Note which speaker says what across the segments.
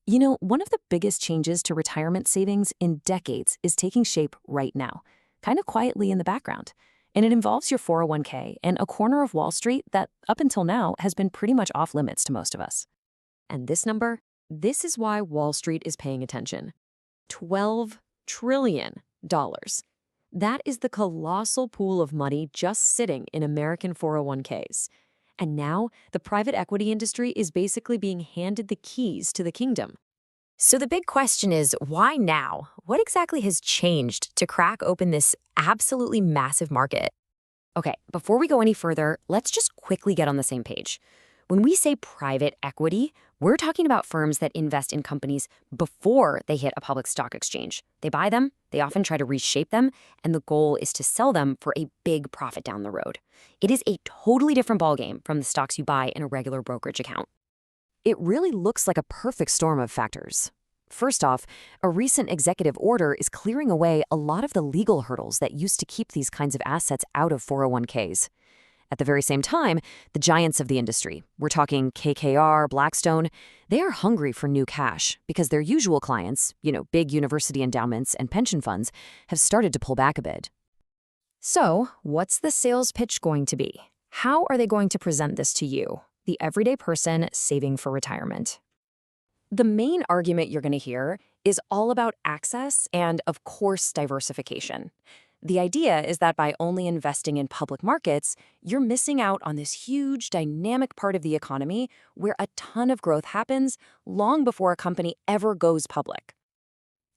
Speaker 1: One of the biggest changes to retirement savings in decades is taking shape right now, kind of quietly in the background. And it involves your 401k and a corner of Wall Street that, up until now, has been pretty much off limits to most of us.
Speaker 2: And this number, this is why Wall Street is paying attention. $12 trillion. That is the colossal pool of money just sitting in American 401ks. And now the private equity industry is basically being handed the keys to the kingdom.
Speaker 3: So the big question is, why now? What exactly has changed to crack open this absolutely massive market? Okay, before we go any further, let's just quickly get on the same page. When we say private equity, we're talking about firms that invest in companies before they hit a public stock exchange. They buy them, they often try to reshape them, and the goal is to sell them for a big profit down the road. It is a totally different ballgame from the stocks you buy in a regular brokerage account.
Speaker 2: It really looks like a perfect storm of factors. First off, a recent executive order is clearing away a lot of the legal hurdles that used to keep these kinds of assets out of 401ks. At the very same time, the giants of the industry, we're talking KKR, Blackstone, they are hungry for new cash because their usual clients, big university endowments and pension funds, have started to pull back a bit.
Speaker 3: So, what's the sales pitch going to be? How are they going to present this to you, the everyday person saving for retirement?
Speaker 2: The main argument you're going to hear is all about access and, of course, diversification. The idea is that by only investing in public markets, you're missing out on this huge, dynamic part of the economy where a ton of growth happens long before a company ever goes public.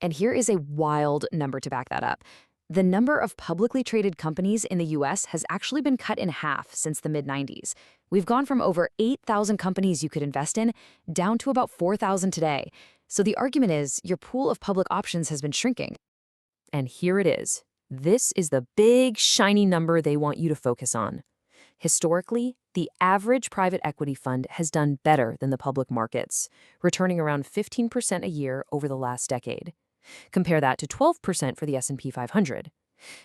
Speaker 2: And here is a wild number to back that up. The number of publicly traded companies in the US has actually been cut in half since the mid-90s. We've gone from over 8,000 companies you could invest in down to about 4,000 today. So the argument is your pool of public options has been shrinking. And here it is. This is the big, shiny number they want you to focus on. Historically, the average private equity fund has done better than the public markets, returning around 15% a year over the last decade. Compare that to 12% for the S&P 500.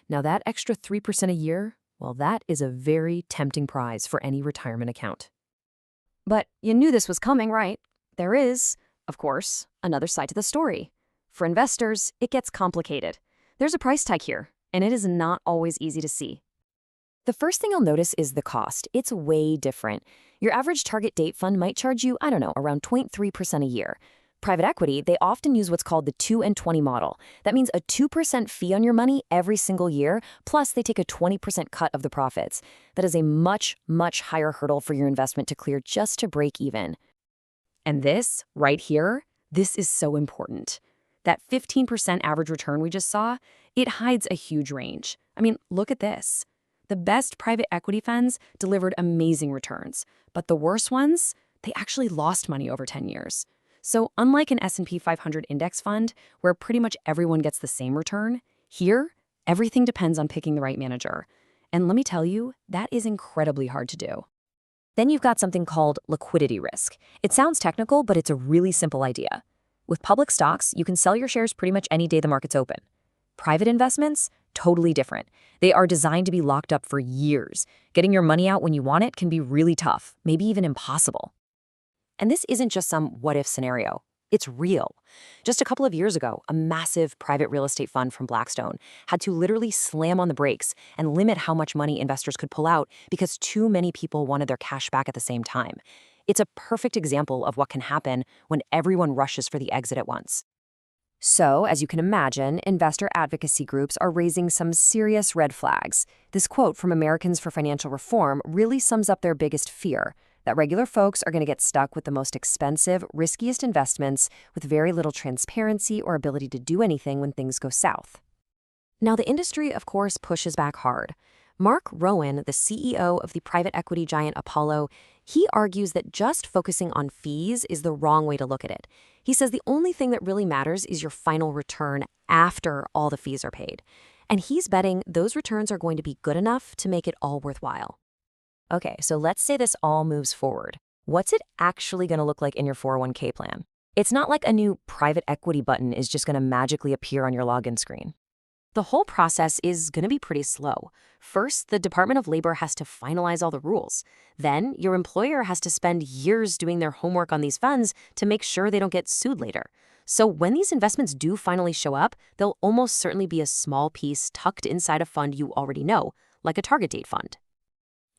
Speaker 2: Now that extra 3% a year, well, that is a very tempting prize for any retirement account. But you knew this was coming, right? There is, of course, another side to the story. For investors, it gets complicated. There's a price tag here, and it is not always easy to see. The first thing you'll notice is the cost. It's way different. Your average target date fund might charge you, around 0.3% a year. Private equity, they often use what's called the 2 and 20 model. That means a 2% fee on your money every single year, plus they take a 20% cut of the profits. That is a much, much higher hurdle for your investment to clear just to break even. And this, right here, this is so important. That 15% average return we just saw, it hides a huge range. Look at this. The best private equity funds delivered amazing returns, but the worst ones, they actually lost money over 10 years. So unlike an S&P 500 index fund, where pretty much everyone gets the same return, here, everything depends on picking the right manager. And let me tell you, that is incredibly hard to do. Then you've got something called liquidity risk. It sounds technical, but it's a really simple idea. With public stocks, you can sell your shares pretty much any day the market's open. Private investments, totally different. They are designed to be locked up for years. Getting your money out when you want it can be really tough, maybe even impossible. And this isn't just some what-if scenario. It's real. Just a couple of years ago, a massive private real estate fund from Blackstone had to literally slam on the brakes and limit how much money investors could pull out because too many people wanted their cash back at the same time. It's a perfect example of what can happen when everyone rushes for the exit at once. So, as you can imagine, investor advocacy groups are raising some serious red flags. This quote from Americans for Financial Reform really sums up their biggest fear, that regular folks are going to get stuck with the most expensive, riskiest investments with very little transparency or ability to do anything when things go south. Now, the industry, of course, pushes back hard. Mark Rowan, the CEO of the private equity giant Apollo, he argues that just focusing on fees is the wrong way to look at it. He says the only thing that really matters is your final return after all the fees are paid. And he's betting those returns are going to be good enough to make it all worthwhile. Okay, so let's say this all moves forward. What's it actually going to look like in your 401k plan? It's not like a new private equity button is just going to magically appear on your login screen.
Speaker 1: The whole process is going to be pretty slow. First, the Department of Labor has to finalize all the rules. Then, your employer has to spend years doing their homework on these funds to make sure they don't get sued later. So when these investments do finally show up, they'll almost certainly be a small piece tucked inside a fund you already know, like a target date fund.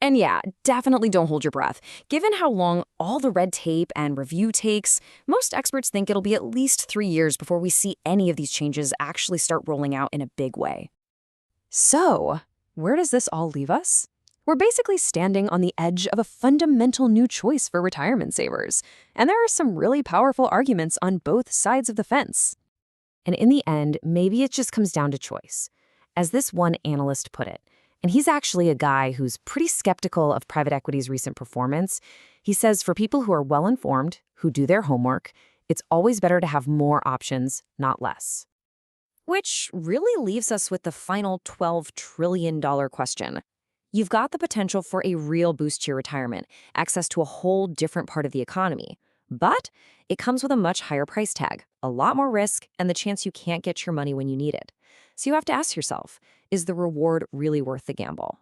Speaker 2: And yeah, definitely don't hold your breath. Given how long all the red tape and review takes, most experts think it'll be at least 3 years before we see any of these changes actually start rolling out in a big way. So, where does this all leave us? We're basically standing on the edge of a fundamental new choice for retirement savers, and there are some really powerful arguments on both sides of the fence. And in the end, maybe it just comes down to choice. As this one analyst put it, and he's actually a guy who's pretty skeptical of private equity's recent performance. He says for people who are well-informed, who do their homework, it's always better to have more options, not less. Which really leaves us with the final $12 trillion question. You've got the potential for a real boost to your retirement, access to a whole different part of the economy. But it comes with a much higher price tag, a lot more risk, and the chance you can't get your money when you need it. So you have to ask yourself, is the reward really worth the gamble?